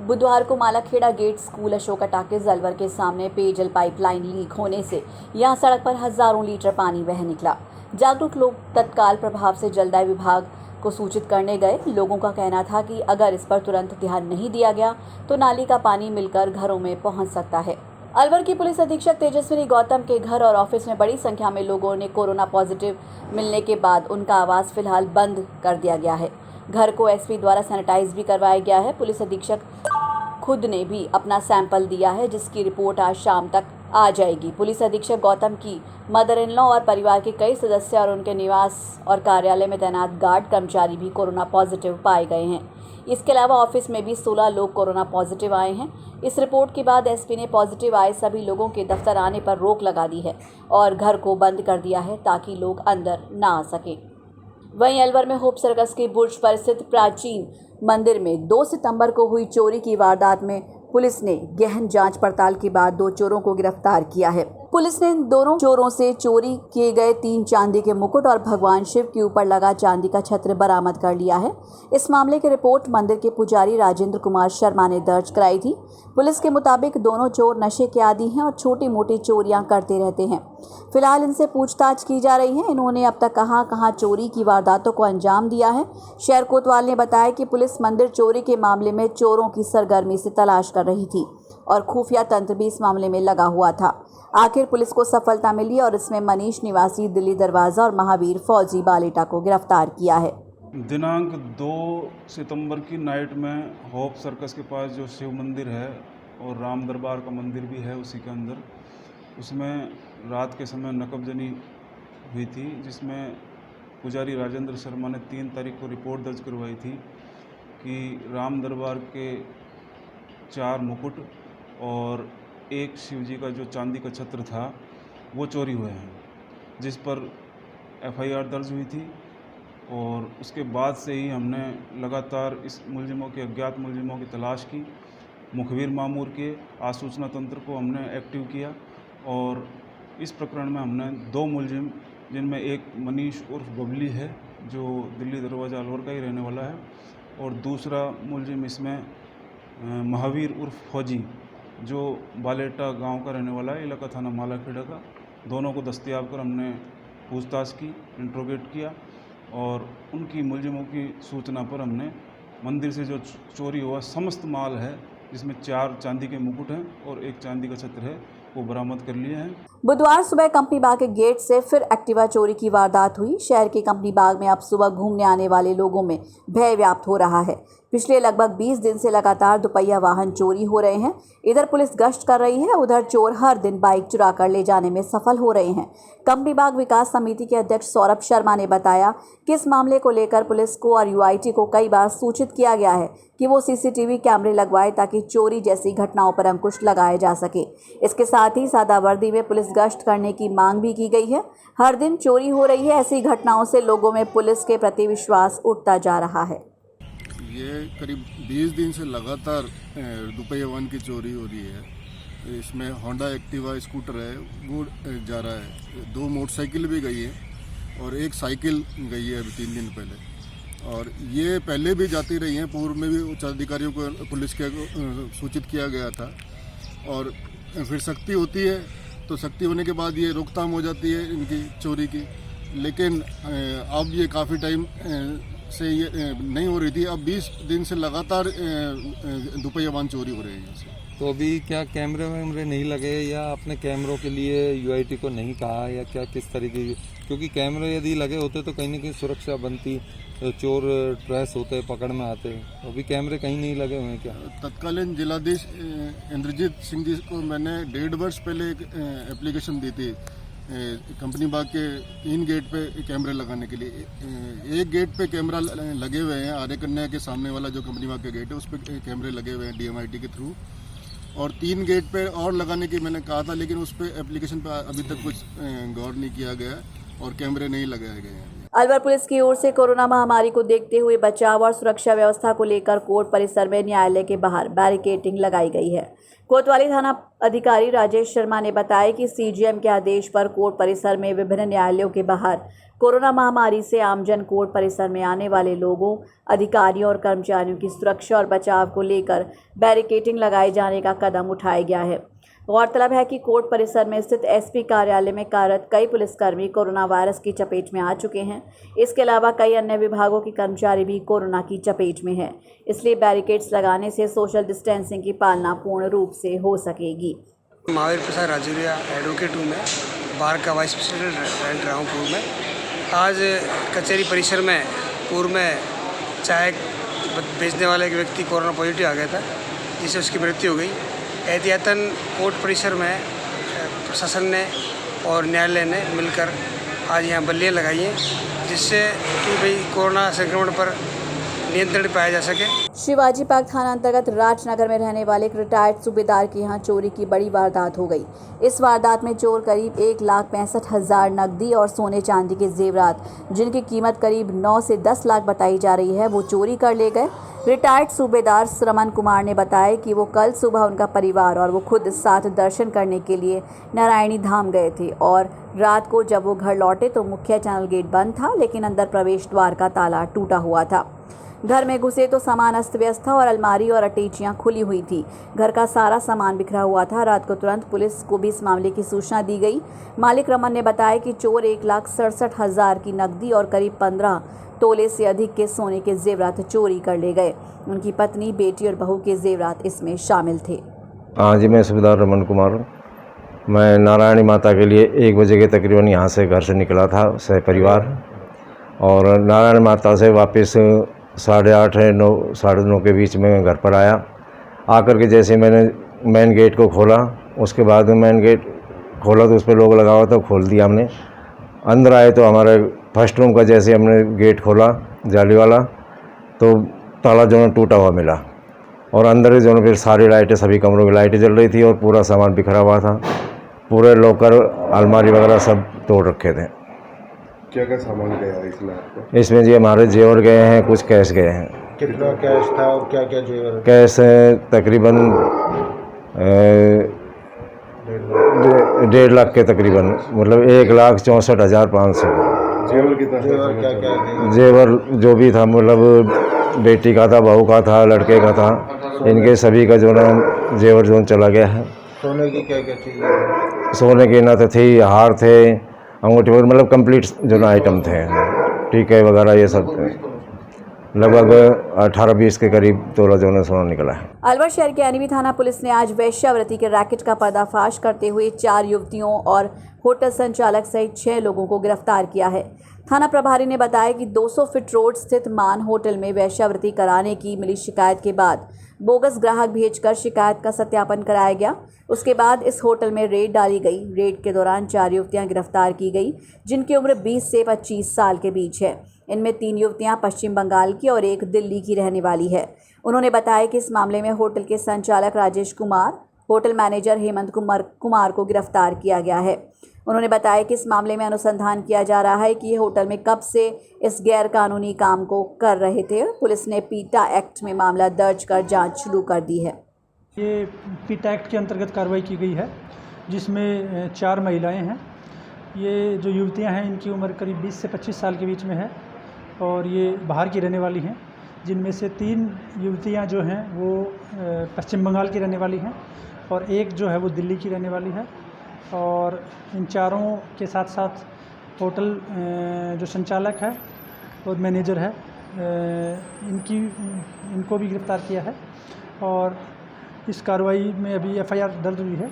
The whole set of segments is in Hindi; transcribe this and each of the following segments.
बुधवार को Malakheda gate school Ashoka talkies Alwar के सामने पेयजल पाइपलाइन लीक होने से यहां सड़क पर हजारों लीटर पानी बह निकला। जागरूक लोग तत्काल प्रभाव से जलदाय विभाग को सूचित करने गए। लोगों का कहना था कि अगर इस पर तुरंत ध्यान नहीं दिया गया तो नाली का पानी मिलकर घरों में पहुंच सकता है। अलवर की पुलिस अधीक्षक तेजस्विनी गौतम के घर और ऑफिस में बड़ी संख्या में लोगों ने कोरोना पॉजिटिव मिलने के बाद उनका आवास फिलहाल बंद कर दिया गया है। घर को एसपी द्वारा सैनिटाइज भी करवाया गया है। पुलिस अधीक्षक खुद ने भी अपना सैंपल दिया है, जिसकी रिपोर्ट आज शाम तक आ जाएगी। पुलिस अधीक्षक गौतम की मदर इन लॉ और परिवार के कई सदस्य और उनके निवास और कार्यालय में तैनात गार्ड कर्मचारी भी कोरोना पॉजिटिव पाए गए हैं। इसके अलावा ऑफिस में भी 16 लोग कोरोना पॉजिटिव आए हैं। इस रिपोर्ट के बाद एसपी ने पॉजिटिव आए सभी लोगों के दफ्तर आने पर रोक लगा दी है और घर को बंद कर दिया है ताकि लोग अंदर ना आ सके। वहीं अलवर में होप सर्कस के बुर्ज पर स्थित प्राचीन मंदिर में 2 सितंबर को हुई चोरी की वारदात में पुलिस ने गहन जांच पड़ताल के बाद 2 चोरों को गिरफ्तार किया है। पुलिस ने इन दोनों चोरों से चोरी किए गए 3 चांदी के मुकुट और भगवान शिव के ऊपर लगा चांदी का छत्र बरामद कर लिया है। इस मामले की रिपोर्ट मंदिर के पुजारी राजेंद्र कुमार शर्मा ने दर्ज कराई थी। पुलिस के मुताबिक दोनों चोर नशे के आदी हैं और छोटी मोटी चोरियां करते रहते हैं। फिलहाल इनसे पूछताछ की जा रही है। इन्होंने अब तक कहां चोरी की वारदातों को अंजाम दिया है। शहर कोतवाल ने बताया कि पुलिस मंदिर चोरी के मामले में चोरों की सरगर्मी से तलाश कर रही थी और खुफिया तंत्र भी इस मामले में लगा हुआ था। आखिर पुलिस को सफलता मिली और इसमें मनीष निवासी दिल्ली दरवाजा और महावीर फौजी बालेटा को गिरफ्तार किया है। दिनांक 2 सितंबर की नाइट में होप सर्कस के पास जो शिव मंदिर है और राम दरबार का मंदिर भी है उसी के अंदर, उसमें रात के समय नकबजनी हुई थी, जिसमें पुजारी राजेंद्र शर्मा ने 3 तारीख को रिपोर्ट दर्ज करवाई थी कि राम दरबार के 4 मुकुट और एक शिवजी का जो चांदी का छत्र था वो चोरी हुए हैं, जिस पर एफआईआर दर्ज हुई थी। और उसके बाद से ही हमने लगातार इस मुलजिमों के अज्ञात मुलजिमों की तलाश की, मुखबिर मामूर के आसूचना तंत्र को हमने एक्टिव किया और इस प्रकरण में हमने 2 मुलजिम, जिनमें एक मनीष उर्फ बबली है जो दिल्ली दरवाजा अलवर का ही रहने वाला है, और दूसरा मुलजिम इसमें महावीर उर्फ फौजी जो बालेटा गांव का रहने वाला है, इलाका थाना मालाखेड़ा का। दोनों को दस्तयाब कर हमने पूछताछ की, इंट्रोगेट किया और उनकी मुलजिमों की सूचना पर हमने मंदिर से जो चोरी हुआ समस्त माल है, जिसमें 4 चांदी के मुकुट हैं और एक चांदी का छत्र है, वो बरामद कर लिए हैं। बुधवार सुबह कंपनी बाग के गेट से फिर एक्टिवा चोरी की वारदात हुई। शहर के कंपनी बाग में अब सुबह घूमने आने वाले लोगों में भय व्याप्त हो रहा है। पिछले लगभग 20 दिन से लगातार दुपहिया वाहन चोरी हो रहे हैं। इधर पुलिस गश्त कर रही है, उधर चोर हर दिन बाइक चुरा कर ले जाने में सफल हो रहे हैं। कंपनी बाग विकास समिति के अध्यक्ष सौरभ शर्मा ने बताया कि इस मामले को लेकर पुलिस को और यूआईटी को कई बार सूचित किया गया है कि वो सीसीटीवी कैमरे लगवाए ताकि चोरी जैसी घटनाओं पर अंकुश लगाया जा सके। इसके साथ ही सादा वर्दी में पुलिस गश्त करने की मांग भी की गई है। हर दिन चोरी हो रही है, ऐसी घटनाओं से लोगों में पुलिस के प्रति विश्वास उठता जा रहा है। ये करीब 20 दिन से लगातार दुपहिया वाहन की चोरी हो रही है। इसमें होंडा एक्टिवा स्कूटर है वो जा रहा है, 2 मोटरसाइकिल भी गई है और एक साइकिल गई है अभी 3 दिन पहले। और ये पहले भी जाती रही हैं, पूर्व में भी उच्च अधिकारियों को पुलिस के सूचित किया गया था। और फिर सख्ती होती है तो सख्ती होने के बाद ये रोकथाम हो जाती है इनकी चोरी की। लेकिन अब ये काफ़ी टाइम से ये नहीं हो रही थी, अब 20 दिन से लगातार दुपहिया वाहन चोरी हो रही है। तो अभी क्या कैमरे वैमरे नहीं लगे या आपने कैमरों के लिए यूआईटी को नहीं कहा या क्या, किस तरीके की? क्योंकि कैमरे यदि लगे होते तो कहीं ना कहीं सुरक्षा बनती, तो चोर ट्रेस होते, पकड़ में आते। अभी कैमरे कहीं नहीं लगे हुए हैं क्या? तत्कालीन जिलाधीश इंद्रजीत सिंह जी को मैंने 1.5 वर्ष पहले एक एप्लीकेशन दी थी कंपनी बाग के 3 गेट पे कैमरे लगाने के लिए। एक गेट पे कैमरा लगे हुए हैं, आर्य कन्या के सामने वाला जो कंपनी बाग का गेट है उस पर कैमरे लगे हुए हैं डीएमआईटी के थ्रू, और 3 गेट पे और लगाने की मैंने कहा था, लेकिन उस पर एप्लीकेशन पे अभी तक कुछ गौर नहीं किया गया और कैमरे नहीं लगाए गए हैं। अलवर पुलिस की ओर से कोरोना महामारी को देखते हुए बचाव और सुरक्षा व्यवस्था को लेकर कोर्ट परिसर में न्यायालय के बाहर बैरिकेडिंग लगाई गई है। कोतवाली थाना अधिकारी राजेश शर्मा ने बताया कि सीजीएम के आदेश पर कोर्ट परिसर में विभिन्न न्यायालयों के बाहर कोरोना महामारी से आमजन कोर्ट परिसर में आने वाले लोगों, अधिकारियों और कर्मचारियों की सुरक्षा और बचाव को लेकर बैरिकेडिंग लगाए जाने का कदम उठाया गया है। गौरतलब है कि कोर्ट परिसर में स्थित एसपी कार्यालय में कार्यरत कई पुलिसकर्मी कोरोना वायरस की चपेट में आ चुके हैं। इसके अलावा कई अन्य विभागों के कर्मचारी भी कोरोना की चपेट में हैं। इसलिए बैरिकेड्स लगाने से सोशल डिस्टेंसिंग की पालना पूर्ण रूप से हो सकेगी। महावीर प्रसाद राजौरिया एडवोकेट हूँ मैं, बार का वाइस प्रेसिडेंट रह रहा हूँ पूर्व में। आज कचहरी परिसर में पूर्व में चाय बेचने वाले एक व्यक्ति कोरोना पॉजिटिव आ गया था, जिससे उसकी मृत्यु हो गई। एहतियातन कोर्ट परिसर में प्रशासन ने और न्यायालय ने मिलकर आज यहाँ बल्लियाँ लगाई हैं, जिससे कि भाई कोरोना संक्रमण पर नियंत्रण पाया जा सके। शिवाजी पार्क थाना अंतर्गत राजनगर में रहने वाले एक रिटायर्ड सूबेदार की यहां चोरी की बड़ी वारदात हो गई। इस वारदात में चोर करीब 1,65,000 नकदी और सोने चांदी के जेवरात, जिनकी कीमत करीब 9 से 10 लाख बताई जा रही है, वो चोरी कर ले गए। रिटायर्ड सूबेदार श्रमण कुमार ने बताया कि वो कल सुबह उनका परिवार और वो खुद साथ दर्शन करने के लिए नारायणी धाम गए थे और रात को जब वो घर लौटे तो मुख्य चैनल गेट बंद था, लेकिन अंदर प्रवेश द्वार का ताला टूटा हुआ था। घर में घुसे तो सामान अस्त व्यस्त था और अलमारी और अटैचियां खुली हुई थी। घर का सारा सामान बिखरा हुआ था। रात को तुरंत पुलिस को भी इस मामले की सूचना दी गई। मालिक रमन ने बताया कि चोर 1,67,000 की नकदी और करीब 15 तोले से अधिक के सोने के जेवरात चोरी कर ले गए। उनकी पत्नी, बेटी और बहू के जेवरात इसमें शामिल थे। हाँ जी, मैं सूबेदार रमन कुमार हूँ। मैं नारायणी माता के लिए 1 बजे के तकरीबन यहाँ से घर से निकला था सह परिवार, और नारायणी माता से वापस 8:30 9 9:30 के बीच में घर पर आया। आकर के जैसे मैंने मेन गेट को खोला, उसके बाद में मेन गेट खोला तो उस पर लोग लगा हुआ था, खोल दिया हमने। अंदर आए तो हमारे फर्स्ट रूम का जैसे हमने गेट खोला जाली वाला, तो ताला जो है टूटा हुआ मिला, और अंदर जो है फिर सारी लाइटें, सभी कमरों की लाइटें जल रही थी और पूरा सामान बिखरा हुआ था। पूरे लॉकर, अलमारी वगैरह सब तोड़ रखे थे। क्या क्या सामान गया इसमें आपको? इसमें जी हमारे जेवर गए हैं, कुछ कैश गए हैं। कितना कैश था और क्या क्या जेवर? कैश तकरीबन 1.5 लाख के तकरीबन, मतलब 1,64,500। जेवर कितना? जेवर क्या क्या? जेवर जो भी था, मतलब बेटी का था, बहू का था, लड़के का था, इनके सभी का जो ना जेवर जो चला गया है। सोने की क्या क्या चीज़ें? सोने के ना तो थे, हार थे, अंगूठी वगैरह, मतलब कंप्लीट जो ना आइटम थे, टीके वगैरह ये सब थे। लगभग 18-20 के करीब तोला जो ना सोना निकला है। अलवर शहर के एनवी थाना पुलिस ने आज वेश्यावृत्ति के रैकेट का पर्दाफाश करते हुए 4 युवतियों और होटल संचालक सहित 6 लोगों को गिरफ्तार किया है। थाना प्रभारी ने बताया कि 200 फीट रोड स्थित मान होटल में वेश्यावृत्ति कराने की मिली शिकायत के बाद बोगस ग्राहक भेजकर शिकायत का सत्यापन कराया गया। उसके बाद इस होटल में रेड डाली गई। रेड के दौरान 4 युवतियां गिरफ्तार की गई, जिनकी उम्र 20 से 25 साल के बीच है। इनमें 3 युवतियां पश्चिम बंगाल की और 1 दिल्ली की रहने वाली है। उन्होंने बताया कि इस मामले में होटल के संचालक राजेश कुमार, होटल मैनेजर हेमंत कुमार को गिरफ्तार किया गया है। उन्होंने बताया कि इस मामले में अनुसंधान किया जा रहा है कि ये होटल में कब से इस गैर कानूनी काम को कर रहे थे। पुलिस ने पीटा एक्ट में मामला दर्ज कर जांच शुरू कर दी है। ये पीटा एक्ट के अंतर्गत कार्रवाई की गई है, जिसमें 4 महिलाएं हैं। ये जो युवतियां हैं, इनकी उम्र करीब 20 से 25 साल के बीच में है और ये बाहर की रहने वाली हैं, जिनमें से 3 युवतियां जो हैं वो पश्चिम बंगाल की रहने वाली हैं और 1 जो है वो दिल्ली की रहने वाली है। और इन चारों के साथ साथ होटल जो संचालक है और मैनेजर है, इनको भी गिरफ्तार किया है और इस कार्रवाई में अभी FIR दर्ज हुई है।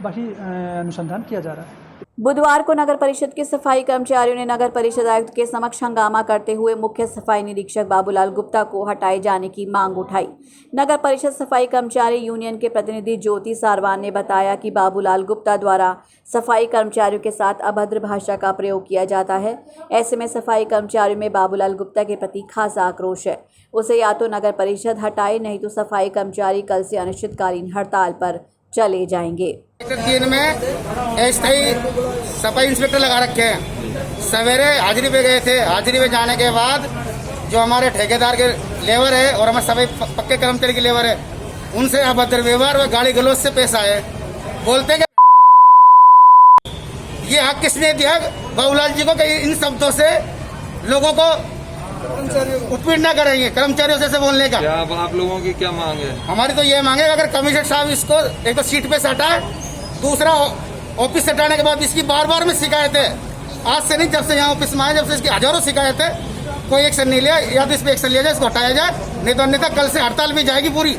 बाकी अनुसंधान किया जा रहा है। बुधवार को नगर परिषद के सफाई कर्मचारियों ने नगर परिषद आयुक्त के समक्ष हंगामा करते हुए मुख्य सफाई निरीक्षक बाबूलाल गुप्ता को हटाए जाने की मांग उठाई। नगर परिषद सफाई कर्मचारी यूनियन के प्रतिनिधि ज्योति सारवान ने बताया कि बाबूलाल गुप्ता द्वारा सफाई कर्मचारियों के साथ अभद्र भाषा का प्रयोग किया जाता है। ऐसे में सफाई कर्मचारियों में बाबूलाल गुप्ता के प्रति खासा आक्रोश है। उसे या तो नगर परिषद हटाए, नहीं तो सफाई कर्मचारी कल से अनिश्चितकालीन हड़ताल पर चले जाएंगे। सेक्टर 3 में अस्थायी सफाई इंस्पेक्टर लगा रखे हैं। सवेरे हाजिरी पे गए थे। हाजिरी पे जाने के बाद जो हमारे ठेकेदार के लेबर है और हमारे सभी पक्के कर्मचारी के लेबर है, उनसे अभद्र व्यवहार व गाली गलौज से पेश आए। बोलते हैं कि ये हक किसने दिया बाबूलाल जी को कि इन शब्दों से लोगों को उत्पीड़न न करेंगे, कर्मचारियों से बोलने का। क्या आप लोगों की क्या मांग है? हमारी तो ये मांगे अगर कमिश्नर साहब इसको एक तो सीट पे से हटाए, दूसरा ऑफिस से हटाने के बाद इसकी बार बार में शिकायत है। आज से नहीं, जब से यहाँ ऑफिस में आए, जब से इसकी हजारों शिकायत है, कोई एक्शन नहीं लिया। या तो इस पे एक्शन लिया जाए, इसको हटाया जाए, नहीं तो अन्यथा कल से हड़ताल भी जाएगी पूरी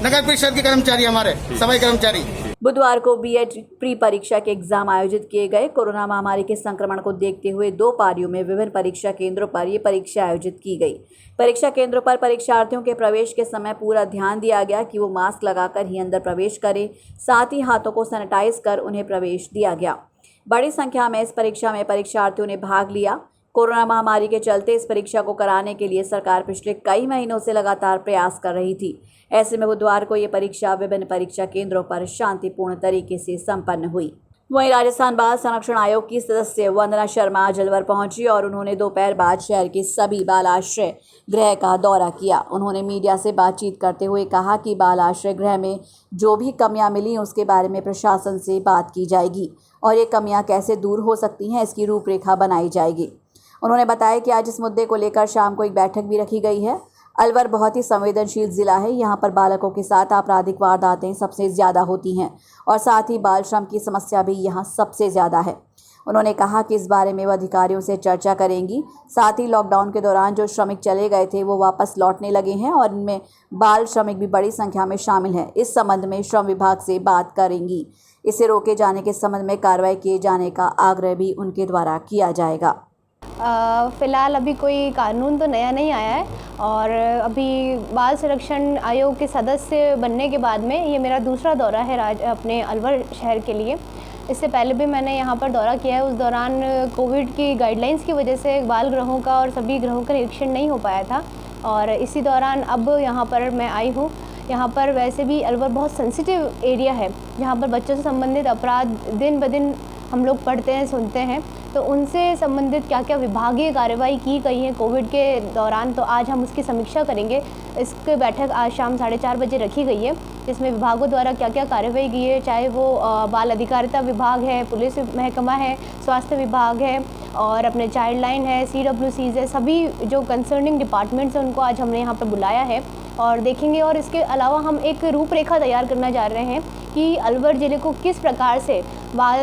नगर परिषद के कर्मचारी, हमारे सफाई कर्मचारी। बुधवार को बीएड प्री परीक्षा के एग्जाम आयोजित किए गए। कोरोना महामारी के संक्रमण को देखते हुए 2 पारियों में विभिन्न परीक्षा केंद्रों पर ये परीक्षा आयोजित की गई। परीक्षा केंद्रों पर परीक्षार्थियों के प्रवेश के समय पूरा ध्यान दिया गया कि वो मास्क लगाकर ही अंदर प्रवेश करें, साथ ही हाथों को सैनिटाइज कर उन्हें प्रवेश दिया गया। बड़ी संख्या में इस परीक्षा में परीक्षार्थियों ने भाग लिया। कोरोना महामारी के चलते इस परीक्षा को कराने के लिए सरकार पिछले कई महीनों से लगातार प्रयास कर रही थी। ऐसे में बुधवार को ये परीक्षा विभिन्न परीक्षा केंद्रों पर शांतिपूर्ण तरीके से संपन्न हुई। वहीं राजस्थान बाल संरक्षण आयोग की सदस्य वंदना शर्मा अलवर पहुंची और उन्होंने दोपहर बाद शहर के सभी बाल आश्रय गृह का दौरा किया। उन्होंने मीडिया से बातचीत करते हुए कहा कि बाल आश्रय गृह में जो भी कमियां मिली उसके बारे में प्रशासन से बात की जाएगी और ये कमियां कैसे दूर हो सकती हैं, इसकी रूपरेखा बनाई जाएगी। उन्होंने बताया कि आज इस मुद्दे को लेकर शाम को एक बैठक भी रखी गई है। अलवर बहुत ही संवेदनशील जिला है। यहाँ पर बालकों के साथ आपराधिक वारदातें सबसे ज़्यादा होती हैं और साथ ही बाल श्रम की समस्या भी यहाँ सबसे ज़्यादा है। उन्होंने कहा कि इस बारे में वो अधिकारियों से चर्चा करेंगी। साथ ही लॉकडाउन के दौरान जो श्रमिक चले गए थे वो वापस लौटने लगे हैं और इनमें बाल श्रमिक भी बड़ी संख्या में शामिल हैं। इस संबंध में श्रम विभाग से बात करेंगी। इसे रोके जाने के संबंध में कार्रवाई किए जाने का आग्रह भी उनके द्वारा किया जाएगा। फ़िलहाल अभी कोई कानून तो नया नहीं आया है और अभी बाल संरक्षण आयोग के सदस्य बनने के बाद में ये मेरा दूसरा दौरा है अपने अलवर शहर के लिए। इससे पहले भी मैंने यहाँ पर दौरा किया है। उस दौरान कोविड की गाइडलाइंस की वजह से बाल गृहों का और सभी गृहों का निरीक्षण नहीं हो पाया था और इसी दौरान अब यहाँ पर मैं आई हूँ। यहाँ पर वैसे भी अलवर बहुत सेंसिटिव एरिया है जहाँ पर बच्चों से संबंधित अपराध दिन ब दिन हम लोग पढ़ते हैं, सुनते हैं। तो उनसे संबंधित क्या क्या विभागीय कार्रवाई की गई है कोविड के दौरान, तो आज हम उसकी समीक्षा करेंगे। इसकी बैठक आज शाम 4:30 बजे रखी गई है, जिसमें विभागों द्वारा क्या क्या कार्रवाई की है, चाहे वो बाल अधिकारिता विभाग है, पुलिस महकमा है, स्वास्थ्य विभाग है और अपने चाइल्ड लाइन है, CWCs है, सभी जो कंसर्निंग डिपार्टमेंट्स हैं उनको आज हमने यहाँ पर बुलाया है और देखेंगे। और इसके अलावा हम एक रूपरेखा तैयार करना चाह रहे हैं कि अलवर ज़िले को किस प्रकार से बाल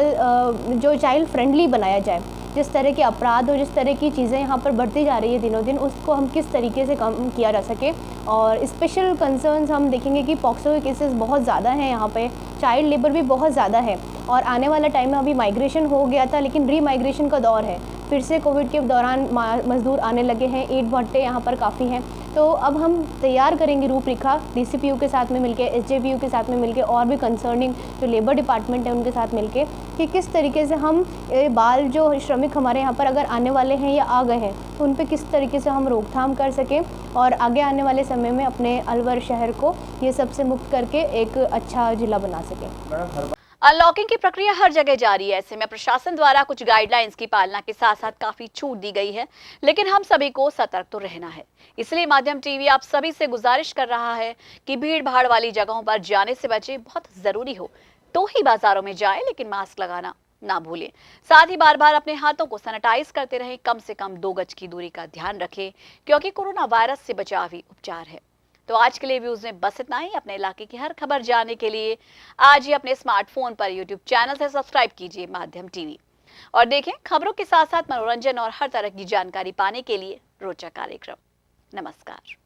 जो चाइल्ड फ्रेंडली बनाया जाए। जिस तरह के अपराध और जिस तरह की चीज़ें यहाँ पर बढ़ती जा रही है दिनों दिन, उसको हम किस तरीके से कम किया जा सके। और स्पेशल कंसर्न्स हम देखेंगे कि पॉक्सो के केसेस बहुत ज़्यादा हैं यहाँ पे, चाइल्ड लेबर भी बहुत ज़्यादा है और आने वाला टाइम में अभी माइग्रेशन हो गया था लेकिन रीमाइग्रेशन का दौर है। फिर से कोविड के दौरान मज़दूर आने लगे हैं, ईंट भट्टे यहाँ पर काफ़ी हैं। तो अब हम तैयार करेंगे रूपरेखा DCPU के साथ में मिलके, SJPU के साथ में मिलके और भी कंसर्निंग जो लेबर डिपार्टमेंट है उनके साथ मिलके कि किस तरीके से हम बाल जो श्रमिक हमारे यहाँ पर अगर आने वाले हैं या आ गए हैं तो उन पे किस तरीके से हम रोकथाम कर सकें और आगे आने वाले समय में अपने अलवर शहर को ये सबसे मुक्त करके एक अच्छा जिला बना सकें। अनलॉकिंग की प्रक्रिया हर जगह जारी है। ऐसे में प्रशासन द्वारा कुछ गाइडलाइंस की पालना के साथ साथ काफी छूट दी गई है, लेकिन हम सभी को सतर्क तो रहना है। इसलिए माध्यम टीवी आप सभी से गुजारिश कर रहा है कि भीड़ भाड़ वाली जगहों पर जाने से बचें। बहुत जरूरी हो तो ही बाजारों में जाएं, लेकिन मास्क लगाना ना भूलें। साथ ही बार बार अपने हाथों को सैनिटाइज करते रहें। कम से कम 2 गज की दूरी का ध्यान रखें, क्योंकि कोरोना वायरस से बचाव ही उपचार है। तो आज के लिए व्यूज में बस इतना ही। अपने इलाके की हर खबर जानने के लिए आज ही अपने स्मार्टफोन पर यूट्यूब चैनल से सब्सक्राइब कीजिए माध्यम टीवी और देखें खबरों के साथ साथ मनोरंजन और हर तरह की जानकारी पाने के लिए रोचक कार्यक्रम। नमस्कार।